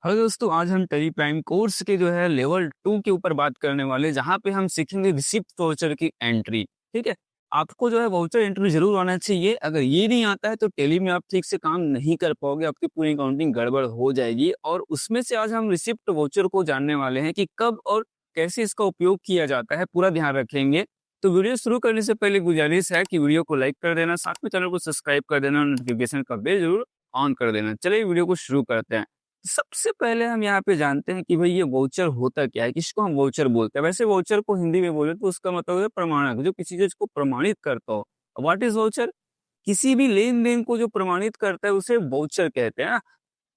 Hello दोस्तों, आज हम टेली प्राइम कोर्स के जो है लेवल 2 के ऊपर बात करने वाले हैं, जहाँ पे हम सीखेंगे रिसिप्ट वाउचर की एंट्री। ठीक है, आपको जो है वाउचर एंट्री जरूर आना चाहिए। अगर ये नहीं आता है तो टेली में आप ठीक से काम नहीं कर पाओगे, आपकी पूरी अकाउंटिंग गड़बड़ हो जाएगी। और उसमें से आज हम रिसिप्ट वाउचर को जानने वाले हैं कि कब और कैसे इसका उपयोग किया जाता है, पूरा ध्यान रखेंगे। तो वीडियो शुरू करने से पहले गुजारिश है कि वीडियो को लाइक कर देना, साथ में चैनल को सब्सक्राइब कर देना और नोटिफिकेशन का बेल जरूर ऑन कर देना। चलिए वीडियो को शुरू करते हैं। सबसे पहले हम यहाँ पे जानते हैं कि भाई ये वाउचर होता क्या है, किसको हम वाउचर बोलते हैं। वैसे वाउचर को हिंदी में बोले तो उसका मतलब है प्रमाणक, जो किसी चीज को प्रमाणित करता हो। What is voucher? किसी भी लेन देन को जो प्रमाणित करता है उसे वाउचर कहते हैं।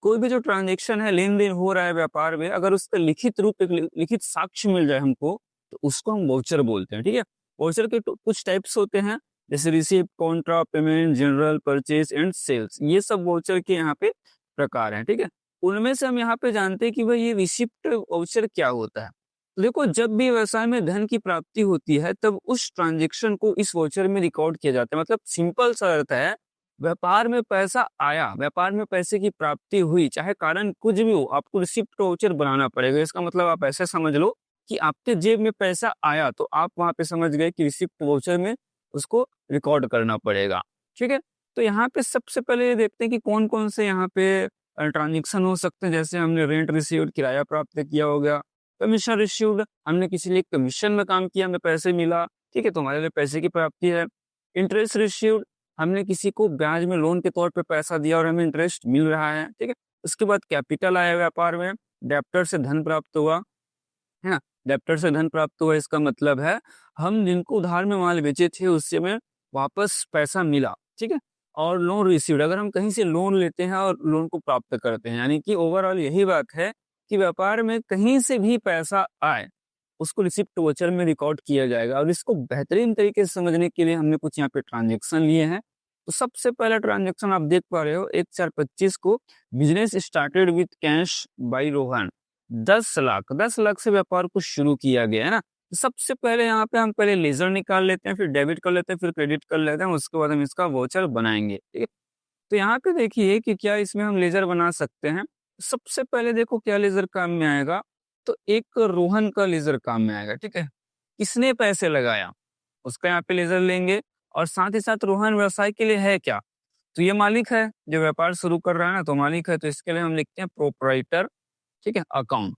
कोई भी जो ट्रांजेक्शन है, लेन देन हो रहा है व्यापार में, अगर उसका लिखित रूप, एक लिखित साक्ष्य मिल जाए हमको, तो उसको हम वाउचर बोलते हैं। ठीक है, वाउचर के कुछ टाइप्स होते हैं, जैसे receipt, contra, payment, general, purchase and sales. ये सब वाउचर के यहाँ पे प्रकार हैं। ठीक है, उनमें से हम यहाँ पे जानते हैं कि भाई ये रिसिप्ट वाउचर क्या होता है। तो देखो, जब भी व्यवसाय में धन की प्राप्ति होती है तब उस ट्रांजेक्शन को इस वाउचर में रिकॉर्ड किया जाता है। मतलब सिंपल सा अर्थ है, व्यापार में पैसा आया, व्यापार में पैसे की प्राप्ति हुई, चाहे कारण कुछ भी हो, आपको रिसिप्ट वाउचर बनाना पड़ेगा। इसका मतलब आप ऐसे समझ लो कि आपके जेब में पैसा आया तो आप वहां पे समझ गए कि रिसिप्ट वाउचर में उसको रिकॉर्ड करना पड़ेगा। ठीक है, तो यहाँ पे सबसे पहले ये देखते हैं कि कौन कौन से यहाँ पे ट्रांजेक्शन हो सकते हैं। जैसे हमने रेंट रिसीव्ड, किराया प्राप्त किया हो गया। कमीशन रिसीव्ड, हमने किसी लिए कमीशन में काम किया, हमें पैसे मिला। ठीक है, तो हमारे लिए पैसे की प्राप्ति है। इंटरेस्ट रिसीव्ड, हमने किसी को ब्याज में लोन के तौर पे पैसा दिया और हमें इंटरेस्ट मिल रहा है। ठीक है, उसके बाद कैपिटल आया व्यापार में, डेप्टर से धन प्राप्त हुआ, है ना। डेप्टर से धन प्राप्त हुआ, इसका मतलब है हम जिनको उधार में माल बेचे थे उससे में वापस पैसा मिला। ठीक है, और लोन रिसीव्ड, अगर हम कहीं से लोन लेते हैं और लोन को प्राप्त करते हैं, यानी कि ओवरऑल यही बात है कि व्यापार में कहीं से भी पैसा आए उसको रिसिप्ट वाउचर में रिकॉर्ड किया जाएगा। और इसको बेहतरीन तरीके से समझने के लिए हमने कुछ यहाँ पे ट्रांजेक्शन लिए हैं। तो सबसे पहला ट्रांजेक्शन आप देख पा रहे हो, 1/4/25 को business started with cash by Rohan. 10 lakh से व्यापार को शुरू किया गया है ना। तो सबसे पहले यहाँ पे हम पहले लेजर निकाल लेते हैं, फिर डेबिट कर लेते हैं, फिर क्रेडिट कर लेते हैं, उसके बाद हम इसका वाउचर बनाएंगे। ठीक है, तो यहाँ पे देखिए कि क्या इसमें हम लेजर बना सकते हैं। सबसे पहले देखो क्या लेजर काम में आएगा, तो एक रोहन का लेजर काम में आएगा। ठीक है, किसने पैसे लगाया उसका यहाँ पे लेजर लेंगे। और साथ ही साथ रोहन व्यवसाय के लिए है क्या, तो ये मालिक है जो व्यापार शुरू कर रहा है ना, तो मालिक है, तो इसके लिए हम लिखते हैं प्रोपराइटर। ठीक है, अकाउंट,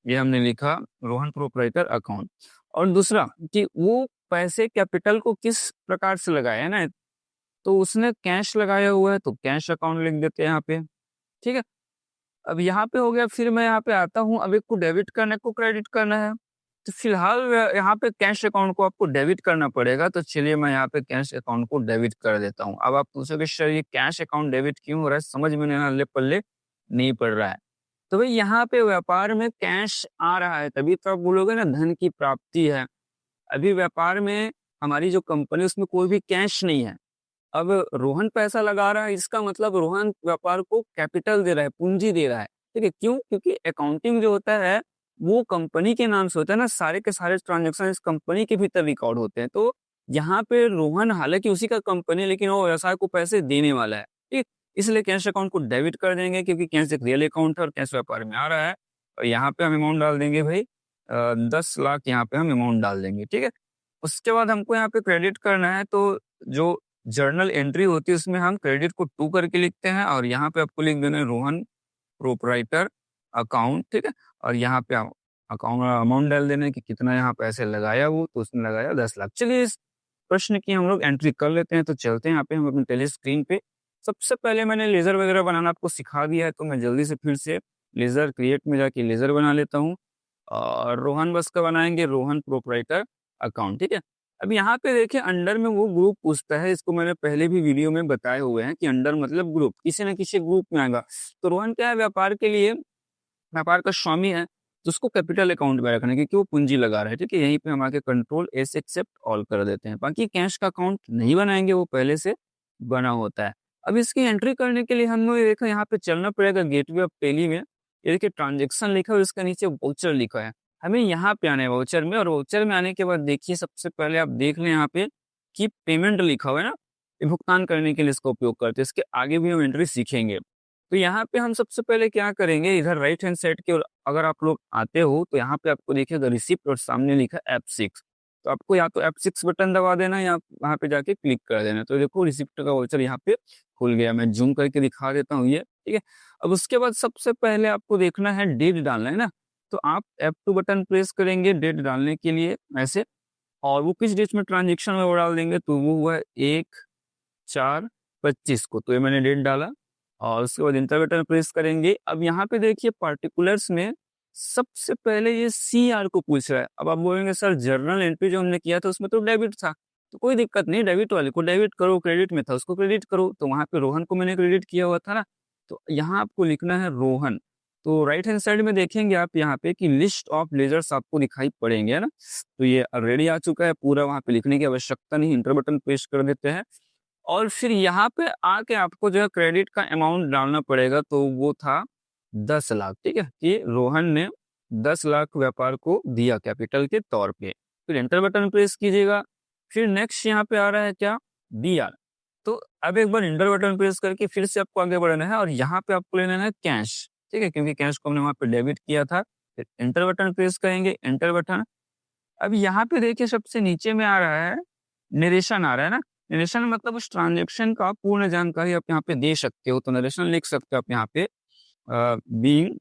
ये हमने लिखा रोहन प्रोपराइटर अकाउंट। और दूसरा कि वो पैसे कैपिटल को किस प्रकार से लगाया है ना, तो उसने कैश लगाया हुआ है तो कैश अकाउंट लिख देते हैं यहाँ पे। ठीक है, अब यहाँ पे हो गया। फिर मैं यहाँ पे आता हूँ, अब एक को डेबिट करना है, एक को क्रेडिट करना है। तो फिलहाल यहाँ पे कैश अकाउंट को आपको डेबिट करना पड़ेगा, तो चलिए मैं यहाँ पे कैश अकाउंट को डेबिट कर देता हूँ। अब आप पूछोगे सर ये कैश अकाउंट डेबिट क्यों हो रहा है, समझ में नहीं हल्ले पल्ले नहीं पड़ रहा है। तो भाई यहाँ पे व्यापार में कैश आ रहा है तभी तो आप बोलोगे ना धन की प्राप्ति है। अभी व्यापार में हमारी जो कंपनी, उसमें कोई भी कैश नहीं है। अब रोहन पैसा लगा रहा है, इसका मतलब रोहन व्यापार को कैपिटल दे रहा है, पूंजी दे रहा है। ठीक है, क्यों? क्योंकि अकाउंटिंग जो होता है वो कंपनी के नाम से होता है ना, सारे के सारे ट्रांजेक्शन इस कंपनी के भीतर रिकॉर्ड होते हैं। तो यहाँ पे रोहन हालांकि उसी का कंपनी है, लेकिन वो व्यवसाय को पैसे देने वाला है। ठीक, इसलिए कैश अकाउंट को डेबिट कर देंगे, क्योंकि कैश एक रियल अकाउंट है और कैश व्यापार में आ रहा है। और यहाँ पे हम अमाउंट डाल देंगे भाई 10 लाख, यहाँ पे हम अमाउंट डाल देंगे। ठीक है, उसके बाद हमको यहाँ पे क्रेडिट करना है, तो जो जर्नल एंट्री होती है उसमें हम क्रेडिट को 2 करके लिखते हैं, और यहाँ पे आपको लिख देना है रोहन प्रोपराइटर अकाउंट। ठीक है, और यहाँ पे अकाउंट अमाउंट डाल देना है कि कितना यहाँ पैसे लगाया वो, तो उसने लगाया 10 लाख। चलिए इस प्रश्न की हम लोग एंट्री कर लेते हैं। तो चलते हैं यहाँ पे हम अपने टेली स्क्रीन पे। सबसे पहले मैंने लेजर वगैरह बनाना आपको सिखा दिया है, तो मैं जल्दी से फिर से लेजर क्रिएट में जाके लेजर बना लेता हूँ। और रोहन बस का बनाएंगे रोहन प्रोपराइटर अकाउंट। ठीक है, अब यहाँ पे देखिए अंडर में वो ग्रुप पूछता है, इसको मैंने पहले भी वीडियो में बताए हुए हैं कि अंडर मतलब ग्रुप, किसी न किसी ग्रुप में आएगा। तो रोहन क्या है, व्यापार के लिए, व्यापार का स्वामी है, तो उसको कैपिटल अकाउंट में रखना है क्योंकि वो पूंजी लगा रहा है। ठीक है, यहीं पे हम आके कंट्रोल एस एक्सेप्ट ऑल कर देते हैं। बाकी कैश का अकाउंट नहीं बनाएंगे, वो पहले से बना होता है। अब इसकी एंट्री करने के लिए हम लोग देखो यहाँ पे चलना पड़ेगा गेटवे ऑफ टेली में। ये देखिए ट्रांजेक्शन लिखा है, उसका नीचे वाउचर लिखा है, हमें यहाँ पे आना है वाउचर में। और वाउचर में आने के बाद देखिए सबसे पहले आप देख लें यहाँ पे कि पेमेंट लिखा हुआ है ना, ये भुगतान करने के लिए इसका उपयोग करते हैं। इसके आगे भी हम एंट्री सीखेंगे। तो यहाँ पे हम सबसे पहले क्या करेंगे, इधर राइट हैंड साइड की ओर अगर आप लोग आते हो तो यहाँ पे आपको देखिएगा रिसिप्ट और सामने लिखा है F6। तो आपको या तो F6 बटन दबा देना या वहाँ पे जाके क्लिक कर देना। तो देखो रिसिप्ट का वाउचर यहाँ पे खुल गया। मैं जूम करके दिखा देता हूँ ये, ठीक है। अब उसके बाद सबसे पहले आपको देखना है डेट डालना है ना, तो आप F2 बटन प्रेस करेंगे डेट डालने के लिए ऐसे, और वो किस डेट में ट्रांजेक्शन में वो डाल देंगे, तो वो हुआ 1/4/25 को। तो ये मैंने डेट डाला और उसके बाद इंटर बटन प्रेस करेंगे। अब यहाँ पे देखिए पार्टिकुलर्स में सबसे पहले ये CR को पूछ रहा है। अब आप बोलेंगे सर जर्नल एंट्री जो हमने किया था उसमें तो डेबिट था, तो कोई दिक्कत नहीं, डेबिट वाले को डेबिट करो, क्रेडिट में था उसको क्रेडिट करो। तो वहाँ पे रोहन को मैंने क्रेडिट किया हुआ था ना, तो यहाँ आपको लिखना है रोहन। तो राइट हैंड साइड में देखेंगे आप यहाँ पे कि लिस्ट ऑफ लेजर्स आपको दिखाई पड़ेंगे, है ना। तो ये ऑलरेडी आ चुका है पूरा, वहाँ पे लिखने की आवश्यकता नहीं, इंटर बटन पेश कर देते हैं। और फिर यहाँ पे आके आपको जो है क्रेडिट का अमाउंट डालना पड़ेगा, तो वो था 10 लाख, ठीक है, कि रोहन ने 10 लाख व्यापार को दिया कैपिटल के तौर पे। फिर एंटर बटन प्रेस कीजिएगा। फिर नेक्स्ट यहाँ पे आ रहा है क्या, DR। तो अब एक बार एंटर बटन प्रेस करके फिर से आपको आगे बढ़ना है और यहाँ पे आपको लेना है कैश, ठीक है, क्योंकि कैश को हमने वहाँ पे डेबिट किया था। फिर एंटर बटन प्रेस करेंगे, एंटर बटन। अब यहाँ पे देखिए सबसे नीचे में आ रहा है नरेशन आ रहा है ना। नरेशन मतलब उस ट्रांजेक्शन का पूर्ण जानकारी आप यहाँ पे दे सकते हो। तो नरेशन लिख सकते हो आप यहाँ पे, being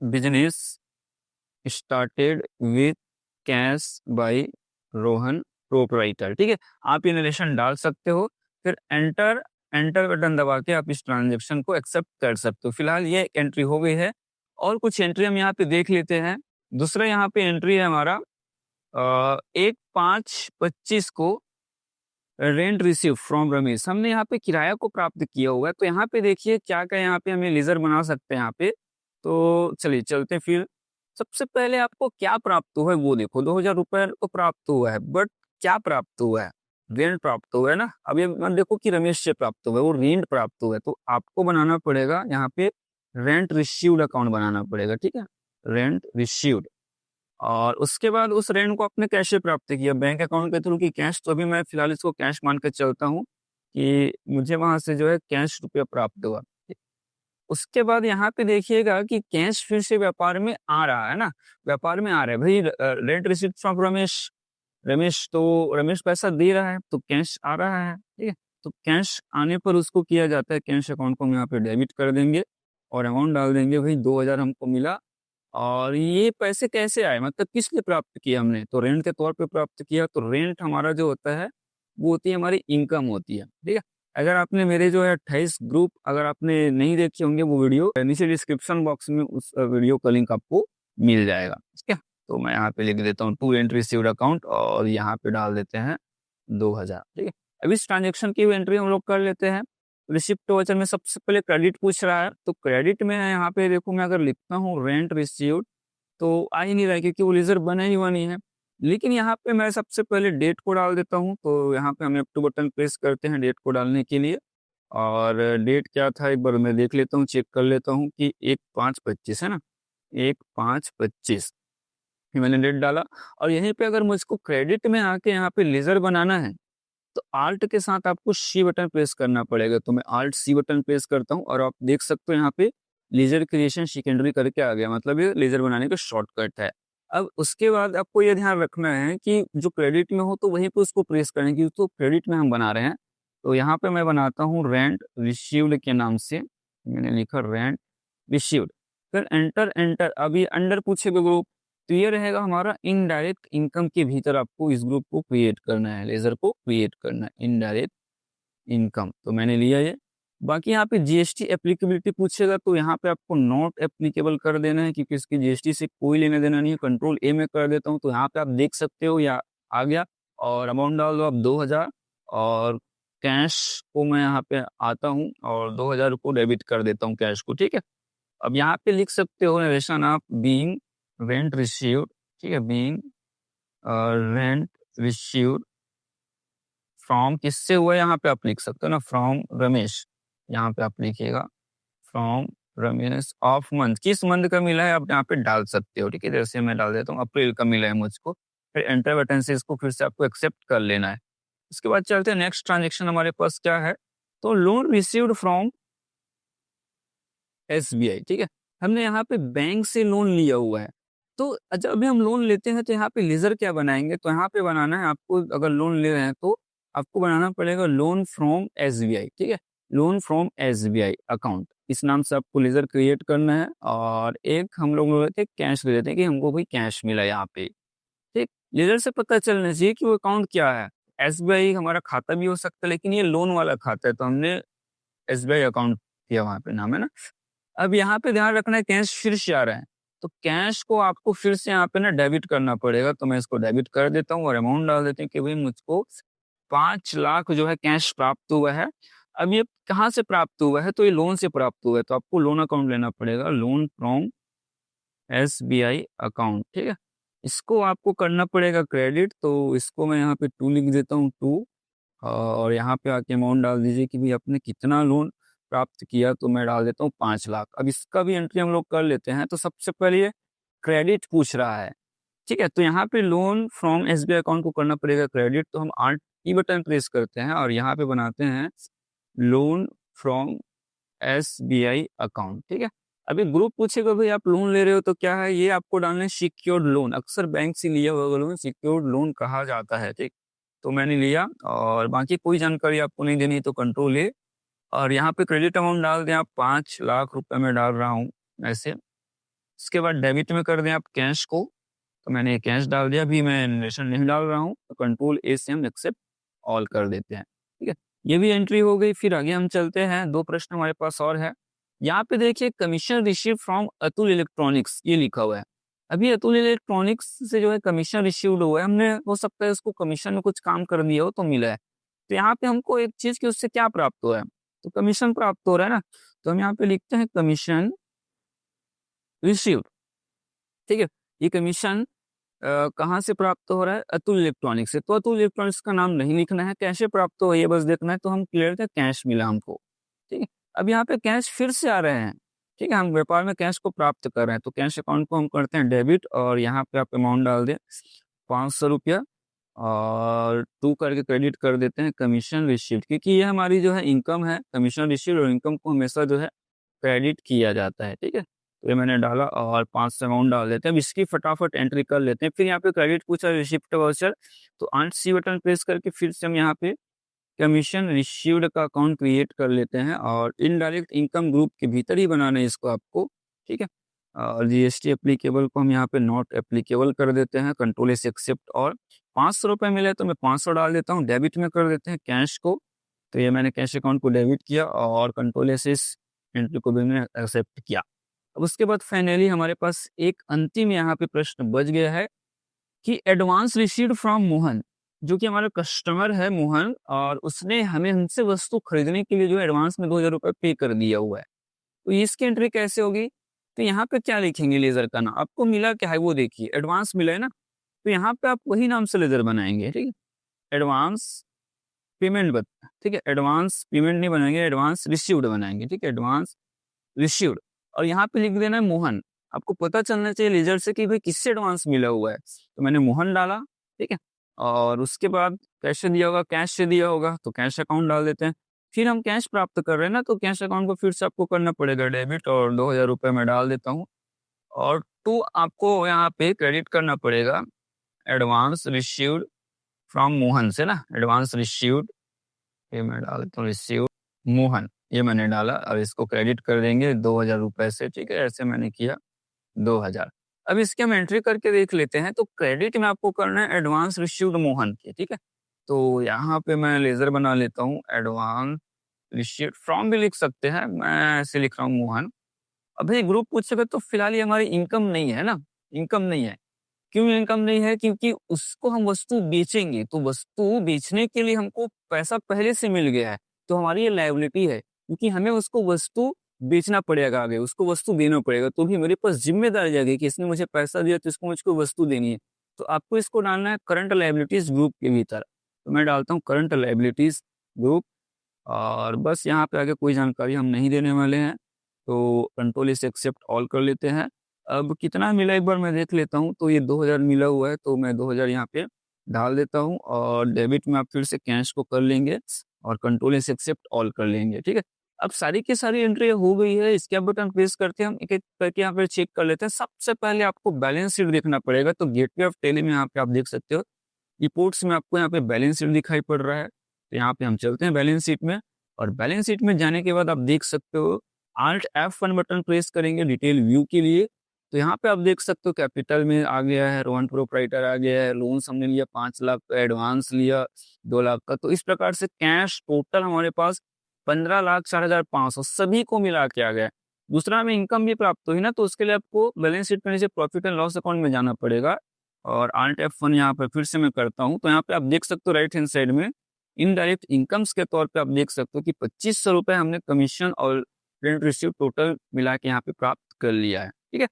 business started with cash by Rohan proprietor, ठीक है, आप ये नरेशन डाल सकते हो। फिर एंटर एंटर बटन दबा के आप इस ट्रांजेक्शन को एक्सेप्ट कर सकते हो। फिलहाल ये एंट्री हो गई है और कुछ एंट्री हम यहाँ पे देख लेते हैं। दूसरा यहाँ पे एंट्री है हमारा 1/5/25 को रेंट रिसीव फ्रॉम रमेश। हमने यहाँ पे किराया को प्राप्त किया हुआ है। तो यहाँ पे देखिए क्या क्या यहाँ पे हमें लेजर बना सकते हैं यहाँ पे। तो चलिए चलते हैं फिर। सबसे पहले आपको क्या प्राप्त हुआ है वो देखो, 2000 रुपये को प्राप्त हुआ है, बट क्या प्राप्त हुआ है, रेंट प्राप्त हुआ है ना। अब ये मत देखो कि रमेश से प्राप्त हुआ है, वो रेंट प्राप्त हुआ है। तो आपको बनाना पड़ेगा यहाँ पे रेंट रिसीव्ड अकाउंट बनाना पड़ेगा, ठीक है, रेंट रिसीव्ड। और उसके बाद उस रेंट को आपने कैसे प्राप्त किया, बैंक अकाउंट के थ्रू की कैश। तो अभी मैं फिलहाल इसको कैश मान के चलता हूँ कि मुझे वहां से जो है कैश रुपया प्राप्त हुआ। उसके बाद यहाँ पे देखिएगा कि कैश फिर से व्यापार में आ रहा है ना, व्यापार में आ रहा है भाई। Rent received from Ramesh, Ramesh तो रमेश पैसा दे रहा है तो कैश आ रहा है, ठीक है। तो कैश आने पर उसको किया जाता है, कैश अकाउंट को हम यहाँ पे डेबिट कर देंगे और अमाउंट डाल देंगे भाई 2000 हमको मिला। और ये पैसे कैसे आए, मतलब किस लिए प्राप्त किया हमने, तो रेंट के तौर पे प्राप्त किया। तो रेंट हमारा जो होता है वो होती है हमारी इनकम होती है, ठीक है। अगर आपने मेरे जो है 28 ग्रुप अगर आपने नहीं देखे होंगे वो वीडियो, नीचे डिस्क्रिप्शन बॉक्स में उस वीडियो का लिंक आपको मिल जाएगा, ठीक है। तो मैं यहाँ पे लिख देता हूँ टू एंट्री रिसीव्ड अकाउंट और यहाँ पे डाल देते हैं 2000, ठीक है। अब इस ट्रांजेक्शन की एंट्री हम लोग कर लेते हैं। रिसिप्ट वाउचर में सबसे पहले क्रेडिट पूछ रहा है, तो क्रेडिट में यहाँ पे देखो मैं अगर लिखता हूँ रेंट रिसीव्ड तो आ ही नहीं रहा है क्योंकि वो लेजर बना ही हुआ नहीं है। लेकिन यहाँ पे मैं सबसे पहले डेट को डाल देता हूँ। तो यहाँ पे हम F2 बटन प्रेस करते हैं डेट को डालने के लिए। और डेट क्या था एक बार मैं देख लेता हूँ, चेक कर लेता हूँ कि 1/5/25 है ना, 1/5/25 मैंने डेट डाला। और यहीं पे अगर मुझको क्रेडिट में आके यहाँ पे लेजर बनाना है तो आल्ट के साथ आपको सी बटन प्रेस करना पड़ेगा। तो मैं आल्ट सी बटन प्रेस करता हूँ और आप देख सकते हो यहाँ पे लेजर क्रिएशन सेकेंडरी करके आ गया, मतलब ये लेजर बनाने का शॉर्टकट है। अब उसके बाद आपको ये ध्यान रखना है कि जो क्रेडिट में हो तो वहीं पे उसको प्रेस करने की, तो क्रेडिट में हम बना रहे हैं। तो यहाँ पे मैं बनाता हूँ रेंट रिसीव्ड के नाम से, मैंने लिखा रेंट रिसीव्ड। फिर एंटर एंटर, अभी अंडर पूछेगा ग्रुप, तो ये रहेगा हमारा इनडायरेक्ट इनकम के भीतर आपको इस ग्रुप को क्रिएट करना है, लेजर को क्रिएट करना है इनडायरेक्ट इनकम। तो मैंने लिया ये। बाकी यहाँ पे जीएसटी एप्लीकेबिलिटी पूछेगा तो यहाँ पे आपको नॉट एप्लीकेबल कर देना है क्योंकि इसकी जीएसटी से कोई लेना देना नहीं है। कंट्रोल ए में कर देता हूँ तो यहाँ पे आप देख सकते हो या आ गया। और अमाउंट डाल दो आप 2000 और कैश को मैं यहाँ पे आता हूँ और 2000 को डेबिट कर देता हूँ कैश को, ठीक है। अब यहाँ पे लिख सकते हो नरेशन आप बीइंग रेंट रिसीव्ड, ठीक है, बीइंग रेंट रिसीव्ड फ्रॉम, किससे हुआ यहाँ पे आप लिख सकते हो ना, फ्रॉम रमेश। यहाँ पे आप लिखिएगा फ्रॉम रमेश ऑफ मंथ, किस मंथ का मिला है आप यहाँ पे डाल सकते हो, ठीक है। जैसे मैं डाल देता हूँ अप्रैल का मिला है मुझको। फिर एंटर बटन से इसको फिर से आपको एक्सेप्ट कर लेना है। उसके बाद चलते हैं नेक्स्ट ट्रांजेक्शन हमारे पास क्या है, तो लोन रिसीव्ड फ्रॉम SBI, ठीक है। हमने यहाँ पे बैंक से लोन लिया हुआ है। तो जब भी हम लोन लेते हैं तो यहाँ पे लेजर क्या बनाएँगे, तो यहाँ पे बनाना है आपको, अगर लोन ले रहे हैं तो आपको बनाना पड़ेगा लोन फ्रॉम SBI, ठीक है। लोन फ्रॉम SBI अकाउंट, इस नाम से आपको लेजर क्रिएट करना है। और एक हम लोग लेते हैं कैश, ले लेते हैं कि हमको भाई कैश मिला यहाँ पे, ठीक। लेजर से पता चलना चाहिए कि वो अकाउंट क्या है। SBI हमारा खाता भी हो सकता है, लेकिन ये लोन वाला खाता है तो हमने SBI अकाउंट किया, वहाँ पे नाम है ना। अब यहाँ पे ध्यान रखना है कैश फिर से आ रहा है, तो कैश को आपको फिर से यहाँ पे ना डेबिट करना पड़ेगा। तो मैं इसको डेबिट कर देता हूँ और अमाउंट डाल देते हैं कि भाई मुझको 5 लाख जो है कैश प्राप्त हुआ है। अब ये कहाँ से प्राप्त हुआ है, तो ये लोन से प्राप्त हुआ है, तो आपको लोन अकाउंट लेना पड़ेगा, लोन फ्रॉम SBI अकाउंट, ठीक है। इसको आपको करना पड़ेगा क्रेडिट, तो इसको मैं यहाँ पे 2 लिख देता हूँ, 2। और यहाँ पे आके अमाउंट डाल दीजिए कि भाई आपने कितना लोन प्राप्त किया, तो मैं डाल देता हूँ 5 लाख। अब इसका भी एंट्री हम लोग कर लेते हैं। तो सबसे पहले ये क्रेडिट पूछ रहा है, ठीक है। तो यहाँ पे लोन फ्रॉम SBI अकाउंट को करना पड़ेगा क्रेडिट, तो हम आल्ट की बटन प्रेस करते हैं और यहाँ पे बनाते हैं लोन फ्रॉम SBI अकाउंट, ठीक है। अभी ग्रुप पूछेगा भाई आप लोन ले रहे हो तो क्या है, ये आपको डालना है सिक्योर्ड लोन। अक्सर बैंक से लिया हुआ लोन सिक्योर्ड लोन कहा जाता है, ठीक। तो मैंने लिया, और बाकी कोई जानकारी आपको नहीं देनी है तो कंट्रोल ए। और यहाँ पे क्रेडिट अमाउंट डाल दें आप, 5 लाख रुपए में डाल रहा हूँ ऐसे। उसके बाद डेबिट में कर दें आप कैश को, तो मैंने कैश डाल दिया। अभी मैं नरेशन नहीं डाल रहा हूँ, तो कंट्रोल ए से हम एक्सेप्ट ऑल कर देते हैं, ठीक है। ये भी एंट्री हो गई। फिर आगे हम चलते हैं, 2 प्रश्न हमारे पास और है। यहाँ पे देखिए commission receive from Atul electronics ये लिखा हुआ है। अभी अतुल इलेक्ट्रॉनिक्स से जो है कमीशन रिसीव्ड हुआ है, हमने हो सकता है उसको कमीशन में कुछ काम कर दिया हो तो मिला है। तो यहाँ पे हमको एक चीज कि उससे क्या प्राप्त हुआ है, तो कमीशन प्राप्त हो रहा है ना। तो हम यहाँ पे लिखते हैं कमीशन रिसीव्ड, ठीक है। ये कमीशन कहाँ से प्राप्त हो रहा है, अतुल इलेक्ट्रॉनिक्स से। तो अतुल इलेक्ट्रॉनिक्स का नाम नहीं लिखना है, कैसे प्राप्त हो ये बस देखना है। तो हम क्लियर थे कैश मिला हमको, ठीक है। अब यहाँ पे कैश फिर से आ रहे हैं, ठीक है। हम व्यापार में कैश को प्राप्त कर रहे हैं, तो कैश अकाउंट को हम करते हैं डेबिट, और यहाँ पे आप अमाउंट डाल दें 500 रुपया, और 2 करके क्रेडिट कर देते हैं कमीशन रिसीव्ड, क्योंकि ये हमारी जो है इनकम है। कमीशन रिसीव्ड और इनकम को हमेशा जो है क्रेडिट किया जाता है, ठीक है। तो ये मैंने डाला और 500 अमाउंट डाल देते हैं। अब इसकी फटाफट एंट्री कर लेते हैं। फिर यहाँ पे क्रेडिट पूछा, रिसिप्ट वाउचर, तो आल्ट सी बटन प्रेस करके फिर से हम यहाँ पे कमीशन रिसीव्ड का अकाउंट क्रिएट कर लेते हैं, और इनडायरेक्ट इनकम ग्रुप के भीतर ही बनाना है इसको आपको, ठीक है। और GST एप्लीकेबल को हम यहाँ पे नॉट एप्लीकेबल कर देते हैं, कंट्रोल एस एक्सेप्ट। और 500 रुपये मिले तो मैं 500 डाल देता हूँ। डेबिट में कर देते हैं कैश को, तो ये मैंने कैश अकाउंट को डेबिट किया और कंट्रोल एस इस एंट्री को भी मैंने एक्सेप्ट किया। अब उसके बाद फाइनली हमारे पास एक अंतिम यहाँ पे प्रश्न बच गया है कि एडवांस रिसीव्ड फ्रॉम मोहन, जो कि हमारा कस्टमर है मोहन, और उसने हमें हमसे वस्तु खरीदने के लिए जो एडवांस में 2000 रुपये पे कर दिया हुआ है। तो इसकी एंट्री कैसे होगी, तो यहाँ पे क्या लिखेंगे, लेजर का नाम आपको मिला क्या है वो देखिए, एडवांस मिला है ना, तो यहाँ पे आप वही नाम से लेजर बनाएंगे, ठीक है। एडवांस पेमेंट ठीक है, एडवांस पेमेंट नहीं बनाएंगे, एडवांस रिसीव्ड बनाएंगे, ठीक है, एडवांस रिसीव्ड। और यहाँ पे लिख देना है मोहन। आपको पता चलना चाहिए लेजर से कि भाई किससे एडवांस मिला हुआ है, तो मैंने मोहन डाला, ठीक है। और उसके बाद कैसे दिया होगा, कैश से दिया होगा, तो कैश अकाउंट डाल देते हैं। फिर हम कैश प्राप्त कर रहे हैं ना, तो कैश अकाउंट को फिर से आपको करना पड़ेगा डेबिट, और 2000 रुपये मैं डाल देता हूँ। और 2 आपको यहाँ पे क्रेडिट करना पड़ेगा एडवांस रिसीव्ड फ्रॉम मोहन से ना, एडवांस रिसीव्ड, ये मैं डाल देता हूँ रिसीव्ड मोहन, ये मैंने डाला। अब इसको क्रेडिट कर देंगे 2000 रुपये से, ठीक है, ऐसे मैंने किया 2000। अब इसके हम एंट्री करके देख लेते हैं। तो क्रेडिट में आपको करना है एडवांस रिसीव्ड मोहन के, ठीक है। तो यहाँ पे मैं लेजर बना लेता हूँ, एडवांस रिसीव्ड फ्रॉम भी लिख सकते हैं, मैं ऐसे लिख रहा हूँ मोहन। अभी ग्रुप पूछेगा तो फिलहाल ये हमारी इनकम नहीं है ना, इनकम नहीं है। क्यों इनकम नहीं है, क्योंकि उसको हम वस्तु बेचेंगे, तो वस्तु बेचने के लिए हमको पैसा पहले से मिल गया है, तो हमारी ये लायबिलिटी है, क्योंकि हमें उसको वस्तु बेचना पड़ेगा, आगे उसको वस्तु देना पड़ेगा। तो भी मेरे पास जिम्मेदारी आ गई कि इसने मुझे पैसा दिया तो इसको मुझको वस्तु देनी है। तो आपको इसको डालना है करंट लायबिलिटीज ग्रुप के भीतर, तो मैं डालता हूँ करंट लायबिलिटीज ग्रुप। और बस यहाँ पे आगे कोई जानकारी हम नहीं देने वाले हैं, तो कंट्रोल इसे एक्सेप्ट ऑल कर लेते हैं। अब कितना मिला एक बार मैं देख लेता हूँ, तो ये 2000 मिला हुआ है, तो मैं 2000 यहाँ पे डाल देता हूँ। और डेबिट में आप फिर से कैश को कर लेंगे और कंट्रोल इसे एक्सेप्ट ऑल कर लेंगे, ठीक है। अब सारी की सारी एंट्री हो गई है, एस्केप बटन प्रेस करते हैं, हम एक-एक करके यहाँ पे चेक कर लेते हैं। सबसे पहले आपको बैलेंस शीट देखना पड़ेगा, तो गेटवे ऑफ टेली में यहाँ पे आप देख सकते हो, रिपोर्ट्स में आपको यहाँ पे बैलेंस शीट दिखाई पड़ रहा है। तो यहाँ पे हम चलते हैं बैलेंस शीट में, और बैलेंस शीट में जाने के बाद आप देख सकते हो, Alt F1 बटन प्रेस करेंगे डिटेल व्यू के लिए। तो यहाँ पे आप देख सकते हो कैपिटल में आ गया है, रोहन प्रोप्राइटर आ गया है, लोन्स हमने लिया 5 लाख का, एडवांस लिया 2 लाख का। तो इस प्रकार से कैश टोटल हमारे पास 15,04,500 सभी को मिला के आ गया है। दूसरा हमें इनकम भी प्राप्त हुई ना, तो उसके लिए आपको बैलेंस शीट में नीचे प्रॉफिट एंड लॉस अकाउंट में जाना पड़ेगा, और Alt F1 यहाँ पे फिर से मैं करता हूँ। तो यहाँ पे आप देख सकते हो राइट हैंड साइड में इनडायरेक्ट इनकम्स के तौर पे आप देख सकते हो कि 2500 रुपए हमने कमीशन और रेंट रिसीव टोटल मिला के यहाँ पे प्राप्त कर लिया है। ठीक है?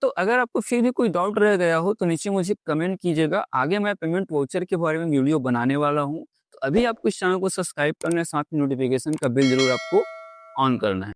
तो अगर आपको फिर भी कोई डाउट रह गया हो तो नीचे मुझे कमेंट कीजिएगा। आगे मैं पेमेंट वाउचर के बारे में वीडियो बनाने वाला हूँ। तो अभी आपको इस चैनल को सब्सक्राइब करना है, साथ में नोटिफिकेशन का बेल ज़रूर आपको ऑन करना है।